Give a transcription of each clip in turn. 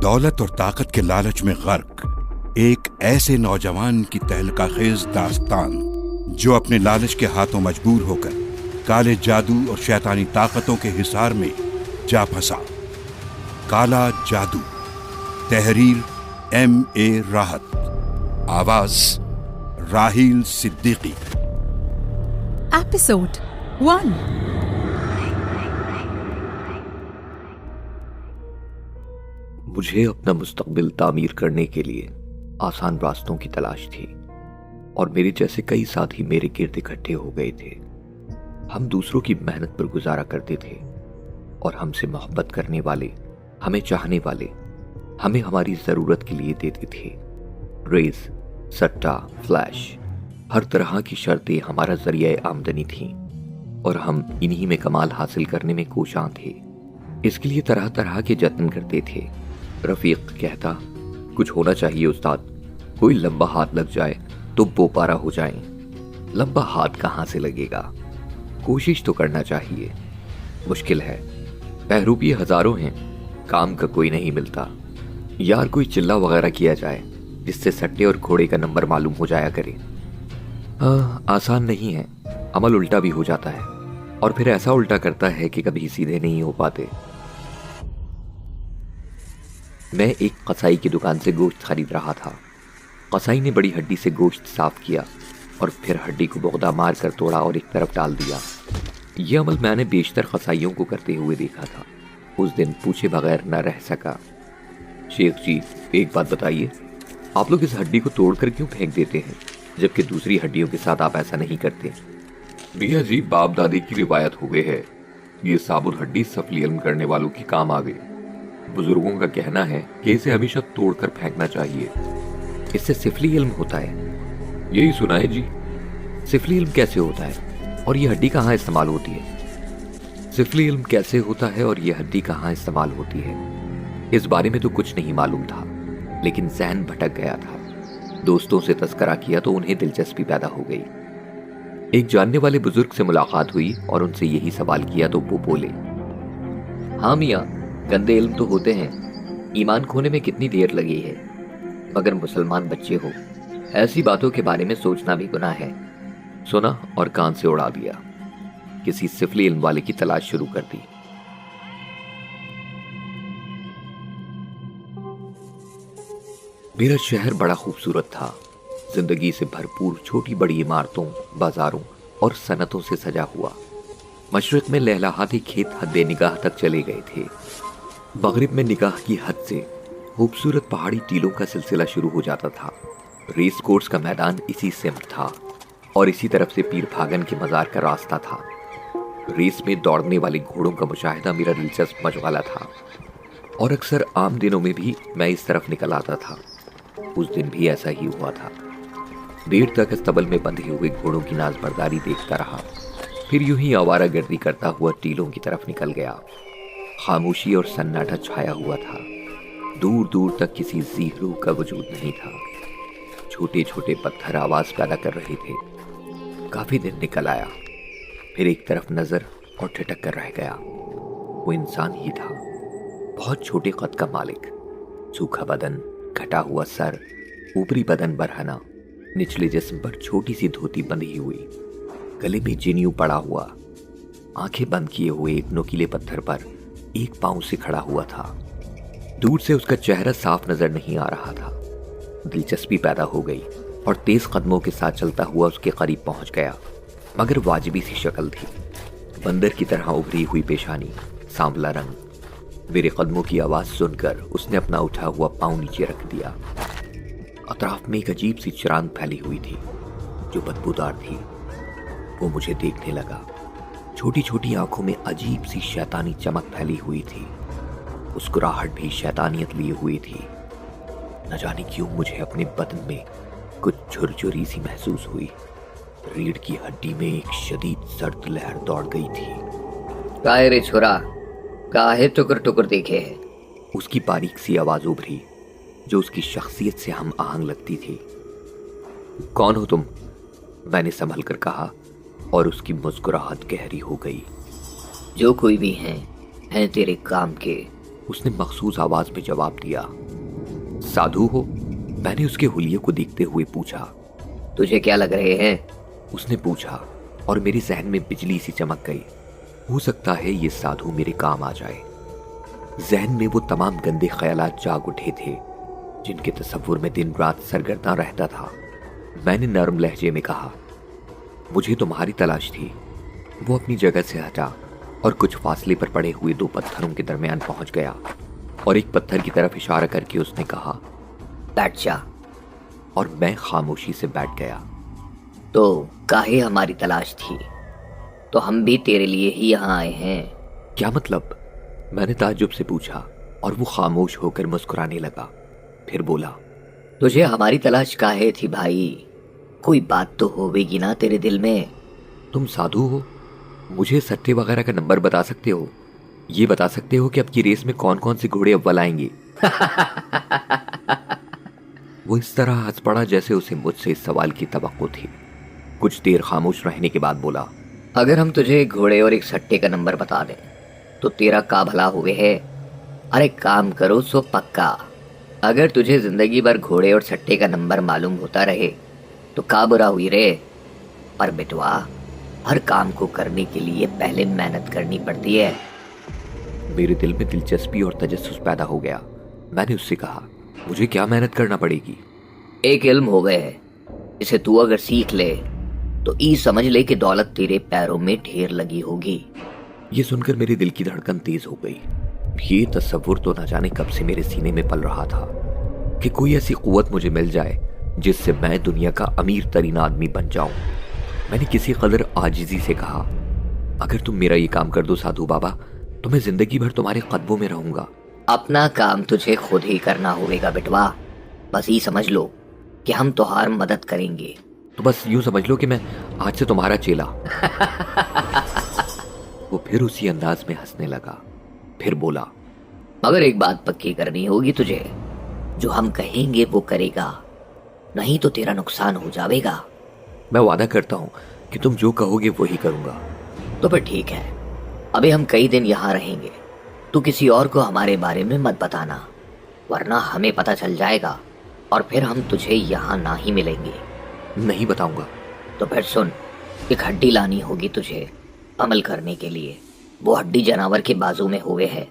दौलत और ताकत के लालच में गर्क एक ऐसे नौजवान की तहलकाखेज दास्तान जो अपने लालच के हाथों मजबूर होकर काले जादू और शैतानी ताकतों के हिसार में जा फंसा। काला जादू। तहरीर M.A. राहत। आवाज राहील सिद्दीकी। एपिसोड 1। मुझे अपना मुस्तकबिल तामीर करने के लिए आसान रास्तों की तलाश थी और मेरे जैसे कई साथी मेरे गिर्द इकट्ठे हो गए थे। हम दूसरों की मेहनत पर गुजारा करते थे और हमसे मोहब्बत करने वाले, हमें चाहने वाले, हमें हमारी जरूरत के लिए देते थे। रेस, सट्टा, फ्लैश, हर तरह की शर्तें हमारा जरिया आमदनी थी और हम इन्हीं में कमाल हासिल करने में कोशां थे। इसके लिए तरह तरह के जतन करते थे। रफीक कहता, कुछ होना चाहिए उस्ताद, कोई लंबा हाथ लग जाए तो बोपारा हो जाए। लंबा हाथ कहाँ से लगेगा, कोशिश तो करना चाहिए। मुश्किल है, बहरूपी हजारों हैं, काम का कोई नहीं मिलता। यार कोई चिल्ला वगैरह किया जाए जिससे सट्टे और घोड़े का नंबर मालूम हो जाया करे। आसान नहीं है, अमल उल्टा भी हो जाता है और फिर ऐसा उल्टा करता है कि कभी सीधे नहीं हो पाते। मैं एक कसाई की दुकान से गोश्त खरीद रहा था। कसाई ने बड़ी हड्डी से गोश्त साफ किया और फिर हड्डी को बोगदा मार कर तोड़ा और एक तरफ डाल दिया। यह अमल मैंने बेशतर कसाइयों को करते हुए देखा था। उस दिन पूछे बगैर न रह सका। शेख जी, एक बात बताइए, आप लोग इस हड्डी को तोड़कर क्यों फेंक देते हैं जबकि दूसरी हड्डियों के साथ आप ऐसा नहीं करते? भैया जी, बाप दादी की रिवायत हो गई है, ये साबुत हड्डी सफली इल्म करने वालों की काम आ गई। बुजुर्गों का कहना है कि इसे हमेशा तोड़कर फेंकना चाहिए, इससे सिफली इल्म होता है। यही सुना है जी। सिफली इल्म कैसे होता है और यह हड्डी कहाँ इस्तेमाल होती है? सिफली इल्म कैसे होता है और यह हड्डी कहाँ इस्तेमाल होती है, इस बारे में तो कुछ नहीं मालूम था, लेकिन जहन भटक गया था। दोस्तों से तस्करा किया तो उन्हें दिलचस्पी पैदा हो गई। एक जानने वाले बुजुर्ग से मुलाकात हुई और उनसे यही सवाल किया तो वो बोले, हाँ मियाँ, गंदे इल्म तो होते हैं, ईमान खोने में कितनी देर लगी है, मगर मुसलमान बच्चे हो, ऐसी बातों के बारे में सोचना भी गुनाह है। सुना और कान से उड़ा दिया। किसी सिफली इल्म वाले की तलाश शुरू कर दी। मेरा शहर बड़ा खूबसूरत था, जिंदगी से भरपूर छोटी बड़ी इमारतों, बाजारों और सनतों से सजा हुआ। मशरिक में लहलहाती खेत हद निगाह तक चले गए थे। मगरिब में निगाह की हद से खूबसूरत पहाड़ी टीलों का सिलसिला शुरू हो जाता था। रेस कोर्स का मैदान इसी सिमत था और इसी तरफ से पीर भागन के मजार का रास्ता था। रेस में दौड़ने वाले घोड़ों का मुशाहिदा मेरा दिलचस्प मशगला था और अक्सर आम दिनों में भी मैं इस तरफ निकल आता था। उस दिन भी ऐसा ही हुआ था। देर तक अस्तबल में बंधे हुए घोड़ों की नाजबरदारी देखता रहा, फिर यूं ही आवारागर्दी करता हुआ टीलों की तरफ निकल गया। खामोशी और सन्नाटा छाया हुआ था। दूर दूर तक किसी ज़ीहरू का वजूद नहीं था। छोटे छोटे पत्थर आवाज पैदा कर रहे थे। काफी दिन निकल आया, फिर एक तरफ नजर और ठिठक कर रह गया। वो इंसान ही था, बहुत छोटे कद का मालिक, सूखा बदन, घटा हुआ सर, ऊपरी बदन बरहना, निचले जिस्म पर छोटी सी धोती बंधी हुई, गले में जिन्यू पड़ा हुआ, आंखें बंद किए हुए एक नुकीले पत्थर पर एक पांव से खड़ा हुआ था। दूर से उसका चेहरा साफ नजर नहीं आ रहा था। दिलचस्पी पैदा हो गई और तेज कदमों के साथ चलता हुआ उसके करीब पहुंच गया, मगर वाजिबी सी शक्ल थी। बंदर की तरह उभरी हुई पेशानी, सांवला रंग। मेरे कदमों की आवाज सुनकर उसने अपना उठा हुआ पांव नीचे रख दिया। अतराफ में एक अजीब सी चिरांद फैली हुई थी जो बदबूदार थी। वो मुझे देखने लगा। छोटी छोटी आंखों में अजीब सी शैतानी चमक फैली हुई थी। मुस्कुराहट भी शैतानियत लिए हुई थी। न जाने क्यों मुझे अपने बदन में कुछ झुरझुरी सी महसूस हुई। रीढ़ की हड्डी में एक शदीद सर्द लहर दौड़ गई थी। काहे रे छोरा, काहे टुकर टुकर देखे है? उसकी बारीक सी आवाज उभरी जो उसकी शख्सियत से हम आहंग लगती थी। कौन हो तुम? मैंने संभल कर कहा और उसकी मुस्कुराहट गहरी हो गई। जो कोई भी हैं तेरे काम के, उसने मखसूस आवाज में जवाब दिया। साधु हो? मैंने उसके हुलिये को देखते हुए पूछा। तुझे क्या लग रहे हैं? उसने पूछा और मेरे जहन में बिजली सी चमक गई। हो सकता है ये साधु मेरे काम आ जाए। जहन में वो तमाम गंदे ख्यालात जाग उठे थे जिनके तस्वुर में दिन रात सरगर्दा रहता था। मैंने नर्म लहजे में कहा, मुझे तुम्हारी तलाश थी। वो अपनी जगह से हटा और कुछ फासले पर पड़े हुए दो पत्थरों के दरमियान पहुंच गया और एक पत्थर की तरफ इशारा करके उसने कहा, बैठ जा। और मैं खामोशी से बैठ गया। तो काहे हमारी तलाश थी? तो हम भी तेरे लिए ही यहाँ आए हैं। क्या मतलब? मैंने ताज्जुब से पूछा और वो खामोश होकर मुस्कुराने लगा। फिर बोला, तुझे हमारी तलाश काहे थी भाई? कोई बात तो होवेगी ना तेरे दिल में। तुम साधु हो? मुझे सट्टे वगैरह का नंबर बता सकते हो? ये बता सकते हो कि अब की रेस में कौन कौन से घोड़े अव्वल आएंगे? वो इस तरह हंस पड़ा जैसे उसे मुझसे इस सवाल की तवक्को थी। कुछ देर खामोश रहने के बाद बोला, अगर हम तुझे एक घोड़े और एक सट्टे का नंबर बता दें तो तेरा का भला हुए है? अरे काम करो सो पक्का। अगर तुझे जिंदगी भर घोड़े और सट्टे का नंबर मालूम होता रहे तो का बुरा हुई रे। पर बेटवा, हर काम को करने के लिए पहले मेहनत करनी पड़ती है। मेरे दिल में दिलचस्पी और तजस्सुस पैदा हो गया। मैंने उससे कहा, मुझे क्या मेहनत करना पड़ेगी? एक इल्म हो गए है, इसे तू अगर सीख ले तो ई समझ ले कि दौलत तेरे पैरों में ढेर लगी होगी। ये सुनकर मेरे दिल की धड़कन तेज हो गई। ये तस्वुर तो न जाने कब से मेरे सीने में पल रहा था कि कोई ऐसी कुव्वत मुझे मिल जाए जिससे मैं दुनिया का अमीर तरीन आदमी बन जाऊं। मैंने किसी कदर आजिजी से कहा, अगर तुम मेरा ये काम कर दो साधु बाबा तो मैं जिंदगी भर तुम्हारे कदमों में रहूंगा। अपना काम तुझे खुद ही करना होगा बेटवा। बस ये समझ लो कि हम तुम्हार मदद करेंगे। तो बस यूं समझ लो कि मैं आज से तुम्हारा चेला। वो फिर उसी अंदाज में हंसने लगा। फिर बोला, मगर एक बात पक्की करनी होगी तुझे, जो हम कहेंगे वो करेगा, नहीं तो तेरा नुकसान हो जाएगा। मैं वादा करता हूं कि तुम जो कहोगे वही करूंगा। तो फिर ठीक है, अभी हम कई दिन यहाँ रहेंगे। तू किसी और को हमारे बारे में मत बताना, वरना हमें पता चल जाएगा और फिर हम तुझे यहाँ ना ही मिलेंगे। नहीं बताऊंगा। तो फिर सुन, एक हड्डी लानी होगी तुझे अमल करने के लिए। वो हड्डी जानवर के बाजू में हुए है,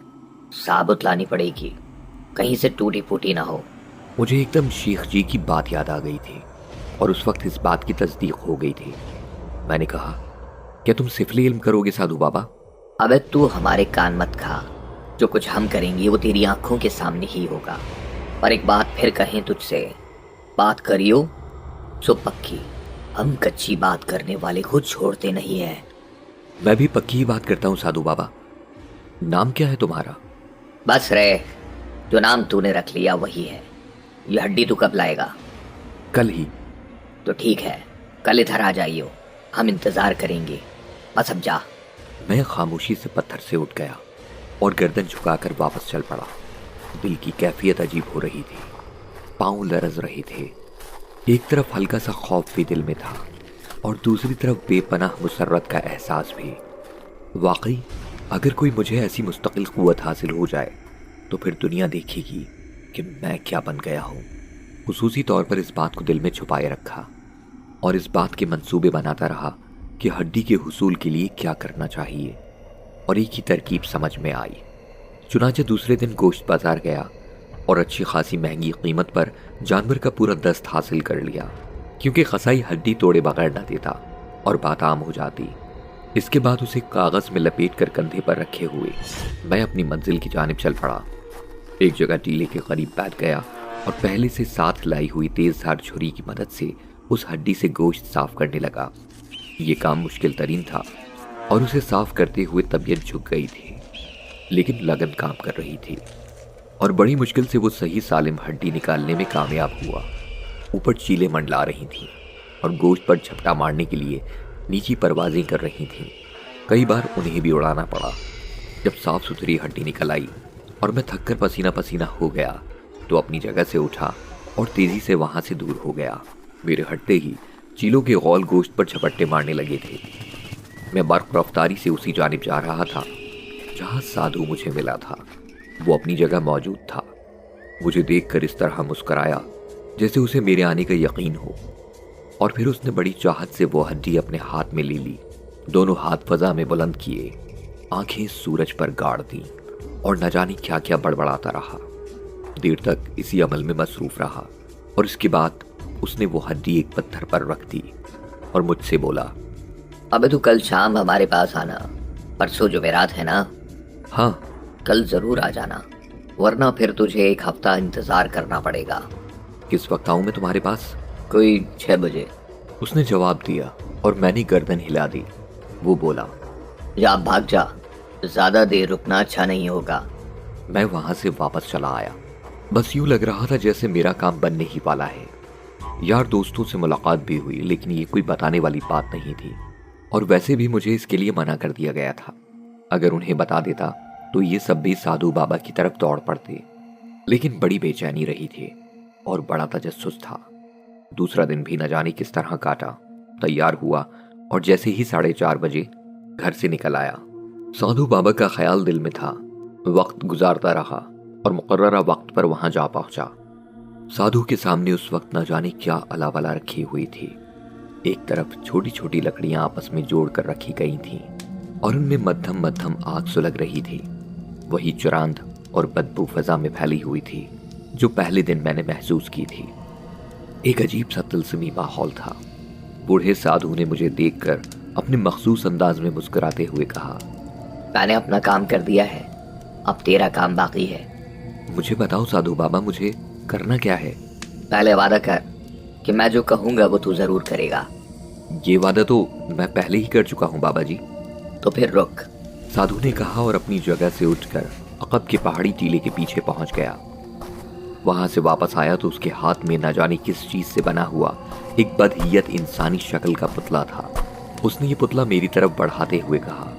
साबुत लानी पड़ेगी, कहीं से टूटी फूटी ना हो। मुझे एकदम शेख जी की बात याद आ गई थी और उस वक्त इस बात की तस्दीक हो गई थी। मैंने कहा, क्या तुम सिफली इल्म करोगे साधु बाबा? अबे तू हमारे कान मत खा। जो कुछ हम करेंगे वो तेरी आंखों के सामने ही होगा। पर एक बात फिर कहें तुझसे, बात करियो सो पक्की। हम कच्ची बात करने वाले को छोड़ते नहीं है। मैं भी पक्की ही बात करता हूँ साधु बाबा। नाम क्या है तुम्हारा? बस रे, जो नाम तूने रख लिया वही है। ये हड्डी तू कब लाएगा? कल ही। तो ठीक है, कल इधर आ जाइयो, हम इंतजार करेंगे। बस अब जा। मैं खामोशी से पत्थर से उठ गया और गर्दन झुकाकर वापस चल पड़ा। दिल की कैफियत अजीब हो रही थी, पांव लरज रहे थे। एक तरफ हल्का सा खौफ भी दिल में था और दूसरी तरफ बेपनाह मुसर्रत का एहसास भी। वाकई अगर कोई मुझे ऐसी मुस्तकिल कुव्वत हासिल हो जाए तो फिर दुनिया देखेगी कि मैं क्या बन गया हूँ। खुसूसी तौर पर इस बात को दिल में छुपाए रखा और इस बात के मंसूबे बनाता रहा कि हड्डी के हुसूल के लिए क्या करना चाहिए, और एक ही तरकीब समझ में आई। चुनाचे दूसरे दिन गोश्त बाजार गया और अच्छी खासी महंगी कीमत पर जानवर का पूरा दस्त हासिल कर लिया, क्योंकि कसाई हड्डी तोड़े बगैर न देता और बात आम हो जाती। इसके बाद उसे कागज में लपेट कर कंधे पर रखे हुए मैं अपनी मंजिल की जानिब चल पड़ा। एक जगह टीले के करीब बैठ गया और पहले से साथ लाई हुई तेज धार छुरी की मदद से उस हड्डी से गोश्त साफ करने लगा। ये काम मुश्किल तरीन था और उसे साफ करते हुए तबीयत झुक गई थी, लेकिन लगन काम कर रही थी और बड़ी मुश्किल से वो सही सालिम हड्डी निकालने में कामयाब हुआ। ऊपर चीलें मंडला रही थीं और गोश्त पर झपटा मारने के लिए नीची परवाजें कर रही थीं। कई बार उन्हें भी उड़ाना पड़ा। जब साफ सुथरी हड्डी निकल आई और मैं थककर पसीना पसीना हो गया तो अपनी जगह से उठा और तेजी से वहां से दूर हो गया। मेरे हटते ही चीलों के गौल गोश्त पर झपट्टे मारने लगे थे। मैं बर्क रफ्तारी से उसी जानिब जा रहा था जहां साधु मुझे मिला था। वो अपनी जगह मौजूद था। मुझे देखकर इस तरह मुस्कुराया जैसे उसे मेरे आने का यकीन हो, और फिर उसने बड़ी चाहत से वो हड्डी अपने हाथ में ले ली। दोनों हाथ फजा में बुलंद किए, आंखें सूरज पर गाड़ दी और न जाने क्या क्या बड़बड़ाता रहा। देर तक इसी अमल में मसरूफ रहा और इसके बाद उसने वो हड्डी एक पत्थर पर रख दी और मुझसे बोला, अबे तू कल शाम हमारे पास आना, परसों जुमेरात है ना? हाँ। कल जरूर आ जाना, वरना फिर तुझे एक हफ्ता इंतजार करना पड़ेगा। किस वक्त आऊं मैं तुम्हारे पास? कोई 6 बजे, उसने जवाब दिया और मैंने गर्दन हिला दी। वो बोला, या भाग जा, ज्यादा देर रुकना अच्छा नहीं होगा। मैं वहां से वापस चला आया। बस यूं लग रहा था जैसे मेरा काम बनने ही वाला है। यार दोस्तों से मुलाकात भी हुई, लेकिन ये कोई बताने वाली बात नहीं थी, और वैसे भी मुझे इसके लिए मना कर दिया गया था। अगर उन्हें बता देता तो ये सब भी साधु बाबा की तरफ दौड़ पड़ते। लेकिन बड़ी बेचैनी रही थी और बड़ा तजस्सुस था। दूसरा दिन भी न जाने किस तरह काटा। तैयार हुआ और जैसे ही 4:30 बजे घर से निकल आया। साधु बाबा का ख्याल दिल में था। वक्त गुजारता रहा और मुकर्ररा वक्त पर वहां जा पहुंचा। साधु के सामने उस वक्त न जाने क्या अलावला रखी हुई थी। एक तरफ छोटी छोटी लकड़ियां आपस में जोड़कर रखी गई थीं और उनमें मध्यम मध्यम आग सुलग रही थी। वही चुरांद और बदबू फजा में फैली हुई थी जो पहले दिन मैंने महसूस की थी। एक अजीब सा तिलस्मी माहौल था। बूढ़े साधु ने मुझे देखकर अपने मखसूस अंदाज में मुस्कुराते हुए कहा, मैंने अपना काम कर दिया है, अब तेरा काम बाकी है। मुझे बताओ साधु बाबा, मुझे करना क्या है? पहले वादा कर कि मैं जो कहूंगा वो तू जरूर करेगा। ये वादा तो मैं पहले ही कर चुका हूँ बाबा जी। तो फिर रुक, साधु ने कहा और अपनी जगह से उठकर अकब के पहाड़ी टीले के पीछे पहुंच गया। वहां से वापस आया तो उसके हाथ में न जाने किस चीज से बना हुआ एक बदहियत इंसानी शक्ल का पुतला था। उसने ये पुतला मेरी तरफ बढ़ाते हुए कहा,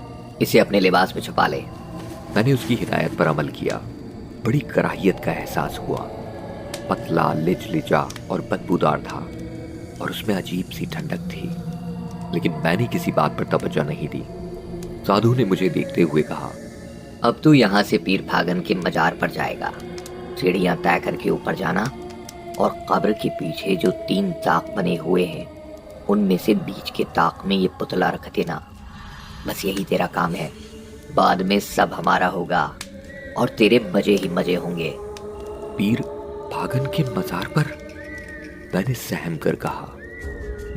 इसे अपने लिबास में छुपा ले। मैंने उसकी हिदायत पर अमल किया। बड़ी कराहियत का एहसास हुआ। पतला, लिचलिचा और बदबूदार था और उसमें अजीब सी ठंडक थी, लेकिन मैंने किसी बात पर तवज्जो नहीं दी। साधु ने मुझे देखते हुए कहा, अब तू यहाँ से पीर फागन के मजार पर जाएगा। सीढ़ियां तय करके ऊपर जाना और कब्र के पीछे जो 3 ताक बने हुए हैं उनमें से बीच के ताक में ये पुतला रख देना। बस यही तेरा काम है, बाद में सब हमारा होगा और तेरे मजे ही मजे होंगे। पीर फागन के मजार पर? मैंने सहम कर कहा।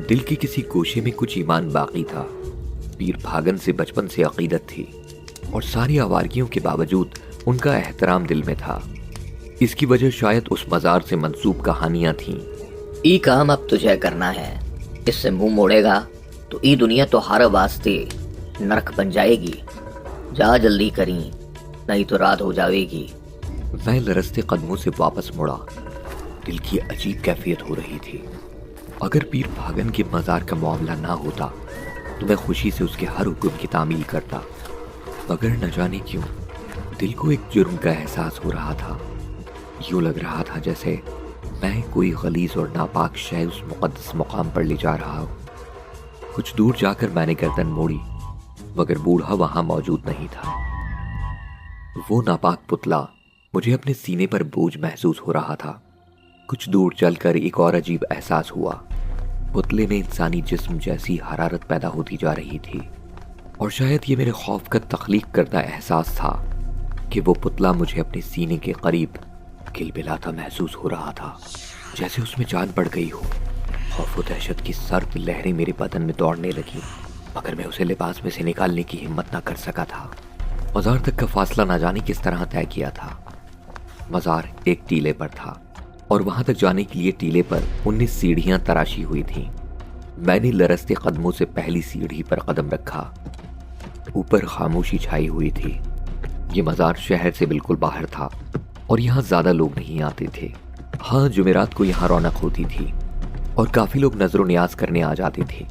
दिल के किसी गोशे में कुछ ईमान बाकी था। पीर फागन से बचपन से अकीदत थी और सारी आवारगियों के बावजूद उनका एहतराम दिल में था। इसकी वजह शायद उस मजार से मंसूब कहानियां थीं। ई काम अब तुझे करना है। इससे मुंह मोड़ेगा तो ई दुनिया तुम्हारे वास्ते नरक बन जाएगी। जा जल्दी करी, नहीं तो रात हो जाएगी। मैं लरसते कदमों से वापस मुड़ा। दिल की अजीब कैफियत हो रही थी। अगर पीर फागन के मजार का मामला ना होता तो मैं खुशी से उसके हर हुक्म की तामील करता, मगर न जाने क्यों दिल को एक जुर्म का एहसास हो रहा था। यूं लग रहा था जैसे मैं कोई गलीज और नापाक शय उस मुकद्दस मुकाम पर ले जा रहा हूं। कुछ दूर जाकर मैंने गर्दन मोड़ी, मगर बूढ़ा वहां मौजूद नहीं था। वो नापाक पुतला मुझे अपने सीने पर बोझ महसूस हो रहा था। कुछ दूर चलकर एक और अजीब एहसास हुआ। पुतले में इंसानी जिस्म जैसी हरारत पैदा होती जा रही थी, और शायद ये मेरे खौफ का तख्लीक करदा एहसास था कि वो पुतला मुझे अपने सीने के करीब किलबिलाता महसूस हो रहा था, जैसे उसमें जान पड़ गई हो। खौफ और दहशत की सर्द लहरें मेरे बदन में दौड़ने लगी, मगर मैं उसे लिबास में से निकालने की हिम्मत न कर सका था। मजार तक का फासला न जाने किस तरह तय किया था। मजार एक टीले पर था और वहां तक जाने के लिए टीले पर 19 सीढ़ियां तराशी हुई थीं। मैंने लरसते कदमों से पहली सीढ़ी पर कदम रखा। ऊपर खामोशी छाई हुई थी। ये मजार शहर से बिल्कुल बाहर था और यहाँ ज्यादा लोग नहीं आते थे। हाँ, जुमेरात को यहाँ रौनक होती थी और काफी लोग नजरो नियाज करने आ जाते थे।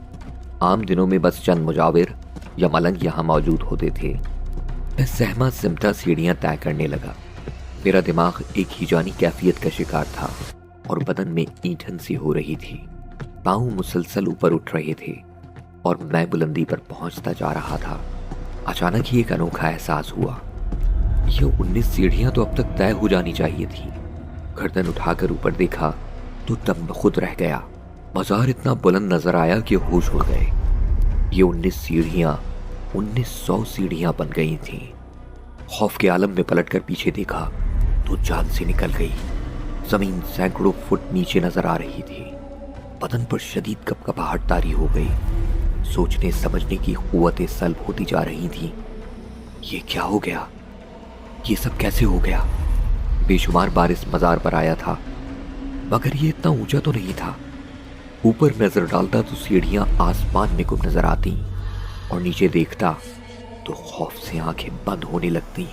आम दिनों में बस चंद मुजाविर या मलंग यहाँ मौजूद होते थे। मैं सहमा सिमटा सीढ़ियां तय करने लगा। मेरा दिमाग एक ही जानी कैफियत का शिकार था और बदन में ईंधन सी हो रही थी। पांव मुसलसल ऊपर उठ रहे थे और मैं बुलंदी पर पहुंचता जा रहा था। अचानक ही एक अनोखा एहसास हुआ। ये 19 सीढ़ियां तो अब तक तय हो जानी चाहिए थी। गर्दन उठाकर ऊपर देखा तो दम खुद रह गया। मज़ार इतना बुलंद नजर आया कि होश उड़ गए। ये 19 सीढ़ियां 1900 सीढ़ियां बन गई थीं। खौफ के आलम में पलटकर पीछे देखा तो जान से निकल गई। जमीन सैकड़ों फुट नीचे नजर आ रही थी। बदन पर शदीद कपकपाहट तारी हो गई। सोचने समझने की कुव्वतें सल्ब होती जा रही थीं। ये क्या हो गया? ये सब कैसे हो गया? बेशुमार बार इस मज़ार पर आया था, मगर ये इतना ऊंचा तो नहीं था। ऊपर नजर डालता तो सीढ़ियां आसमान में गुम नजर आती और नीचे देखता तो खौफ से आंखें बंद होने लगती।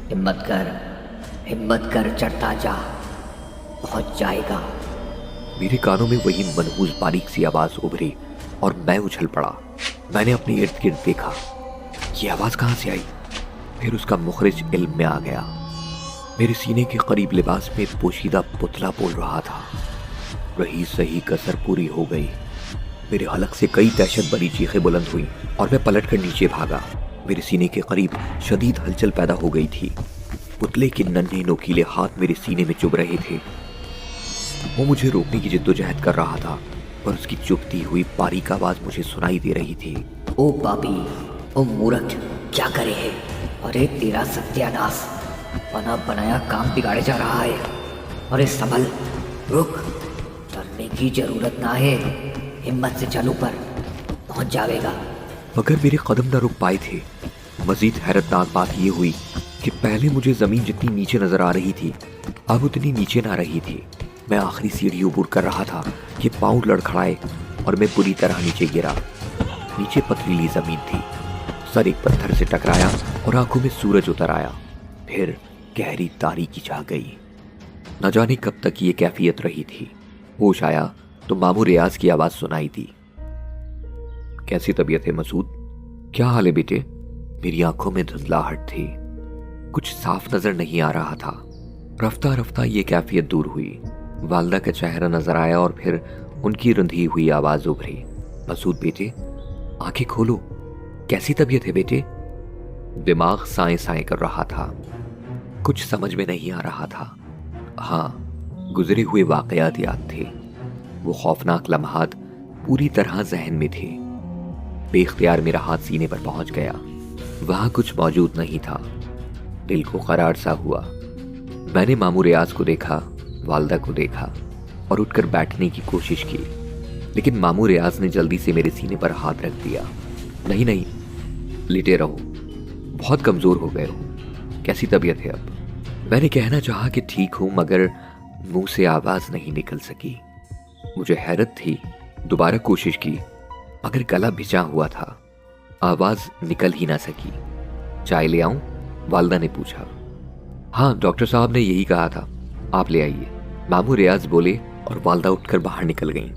हिम्मत कर, चढ़ता जा, पहुंच जाएगा। मेरे कानों में वही मनहूस बारीक सी आवाज उभरी और मैं उछल पड़ा। मैंने अपने इर्द गिर्द देखा। ये आवाज कहां से आई? फिर उसका मुखरिज इल्म में आ गया। मेरे सीने के करीब लिबास में पोशीदा पुतला बोल रहा था। रही सही कसर पूरी हो गई। मेरे हलक से कई दहशत भरी चीखें बुलंद हुई और मैं पलटकर नीचे भागा। मेरे सीने के करीब शदीद हलचल पैदा हो गई थी। पुतले के नन्हे नोकीले हाथ मेरे सीने में चुभ रहे थे। वो मुझे रोकने की जिद्दोजहद कर रहा था, पर उसकी चुभती हुई बारीक आवाज मुझे सुनाई दे रही थी। ओ पापी, ओ मूर्ख, क्या करे है? अरे तेरा सत्यानाश, बना बनाया काम बिगाड़े जा रहा है। अरे संभल, रुक, डरने की जरूरत ना है। हिम्मत से चल ऊपर, पहुंच जाएगा। मगर मेरे कदम न रुक पाए थे। मजीद हैरतनाक बात यह हुई कि पहले मुझे जमीन जितनी नीचे नजर आ रही थी, अब उतनी नीचे ना रही थी। मैं आखिरी सीढ़ी ऊपर कर रहा था कि पांव लड़खड़ाए और मैं बुरी तरह नीचे गिरा। नीचे पथरीली जमीन थी। सर एक पत्थर से टकराया और आंखों में सूरज उतर आया। फिर गहरी तारीकी छा गई। न जाने कब तक ये कैफियत रही थी। होश आया तो मामू रियाज की आवाज सुनाई दी। कैसी तबीयत है मसूद? क्या हाल है बेटे? मेरी आंखों में धुंधलाहट थी। कुछ साफ नजर नहीं आ रहा था। रफ्ता रफ्ता ये कैफियत दूर हुई। वालदा का चेहरा नजर आया और फिर उनकी रुंधी हुई आवाज उभरी। मसूद बेटे, आंखें खोलो। कैसी तबीयत है बेटे? दिमाग साए साए कर रहा था। कुछ समझ में नहीं आ रहा था। हाँ, गुजरे हुए वाकयात याद थे। वो खौफनाक लम्हात पूरी तरह जहन में थे। बेख्तियार मेरा हाथ सीने पर पहुंच गया। वहां कुछ मौजूद नहीं था। दिल को करार सा हुआ। मैंने मामू रियाज को देखा, वालदा को देखा और उठकर बैठने की कोशिश की, लेकिन मामू रियाज ने जल्दी से मेरे सीने पर हाथ रख दिया। नहीं नहीं, लेटे रहो, बहुत कमजोर हो गए हो। कैसी तबीयत है अब? मैंने कहना चाहा कि ठीक हूं, मगर मुंह से आवाज नहीं निकल सकी। मुझे हैरत थी। दोबारा कोशिश की, मगर गला भिजा हुआ था। आवाज निकल ही ना सकी। चाय ले आऊं? वालदा ने पूछा। हाँ, डॉक्टर साहब ने यही कहा था, आप ले आइए, मामू रियाज बोले और वालदा उठकर बाहर निकल गईं।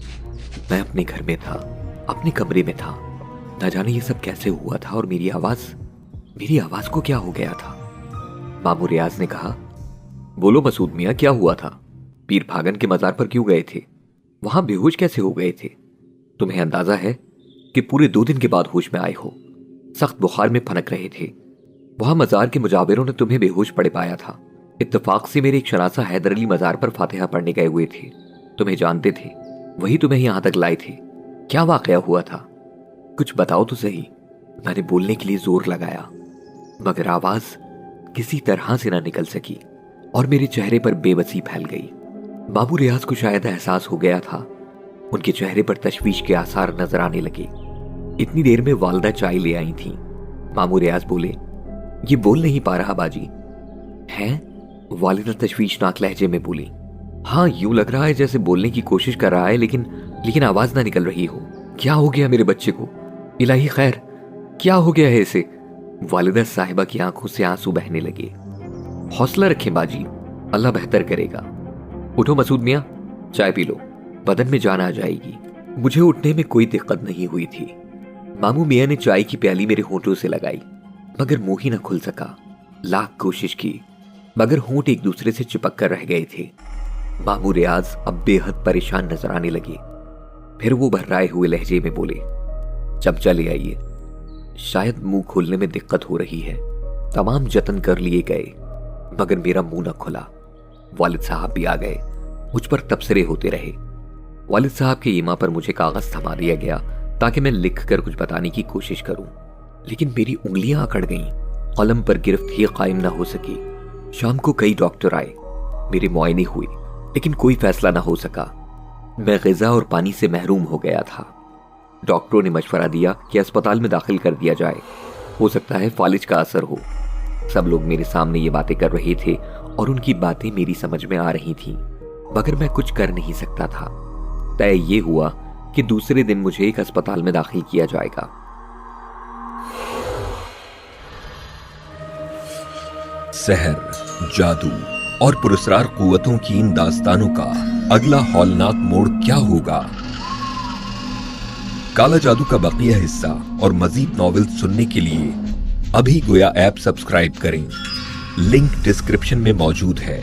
मैं अपने घर में था, अपने कमरे में था। न जाने ये सब कैसे हुआ था और मेरी आवाज को क्या हो गया था। मामू रियाज ने कहा, बोलो मसूद मियाँ, क्या हुआ था? पीर भागन के मजार पर क्यों गए थे? वहां बेहोश कैसे हो गए थे? तुम्हें अंदाजा है कि पूरे 2 दिन के बाद होश में आए हो। सख्त बुखार में फनक रहे थे। वहां मजार के मुजाविरों ने तुम्हें बेहोश पड़े पाया था। इत्तेफाक से मेरे एक शनासा हैदर अली मजार पर फातिहा पढ़ने गए हुए थे। तुम्हें जानते थे, वही तुम्हें यहां तक लाए थे। क्या वाकया हुआ था? कुछ बताओ तो सही। मैंने बोलने के लिए जोर लगाया, मगर आवाज किसी तरह से ना निकल सकी और मेरे चेहरे पर बेबसी फैल गई। बाबू रियाज को शायद एहसास हो गया था। उनके चेहरे पर तशवीश के आसार नजर आने लगे। इतनी देर में वालदा चाय ले आई थी। मामू रियाज बोले, ये बोल नहीं पा रहा बाजी। हैं? वालिदा तशवीशनाक लहजे में बोली। हाँ, यूं लग रहा है जैसे बोलने की कोशिश कर रहा है, लेकिन आवाज ना निकल रही हो। क्या हो गया मेरे बच्चे को? इलाही खैर, क्या हो गया है इसे? वालिदा साहिबा की आंखों से आंसू बहने लगे। हौसला रखें बाजी, अल्लाह बेहतर करेगा। उठो मसूद मियाँ, चाय पी लो, बदन में जान आ जाएगी। मुझे उठने में कोई दिक्कत नहीं हुई थी। मामू मियाँ ने चाय की प्याली मेरे होंठों से लगाई, मगर मुंह ही न खुल सका। लाख कोशिश की, मगर होंठ एक दूसरे से चिपक कर रह गए थे। मामू रियाज अब बेहद परेशान नजर आने लगे। फिर वो भर्राए हुए लहजे में बोले, चमचा ले आइए, शायद मुंह खोलने में दिक्कत हो रही है। तमाम जतन कर लिए गए मगर मेरा मुंह न खुला। वालिद साहब भी आ गए, मुझ पर तबसरे होते रहे। वालिद साहब के ईमा पर मुझे कागज थमा दिया गया ताकि मैं लिख कर कुछ बताने की कोशिश करूं, लेकिन मेरी उंगलियां अकड़ गईं। कलम पर गिरफ्त ही कायम न हो सकी। शाम को कई डॉक्टर आए, मेरे मुआयने हुए, लेकिन कोई फैसला न हो सका। मैं ग़िज़ा और पानी से महरूम हो गया था। डॉक्टरों ने मशवरा दिया कि अस्पताल में दाखिल कर दिया जाए, हो सकता है फालिज का असर हो। सब लोग मेरे सामने ये बातें कर रहे थे और उनकी बातें मेरी समझ में आ रही थीं, मगर मैं कुछ कर नहीं सकता था। तय ये हुआ कि दूसरे दिन मुझे एक अस्पताल में दाखिल किया जाएगा। सहर, जादू और पुरस्कार कुव्वतों की इन दास्तानों का अगला हौलनाक मोड़ क्या होगा? काला जादू का बकिया हिस्सा और मजीद नॉवेल सुनने के लिए अभी गोया ऐप सब्सक्राइब करें। लिंक डिस्क्रिप्शन में मौजूद है।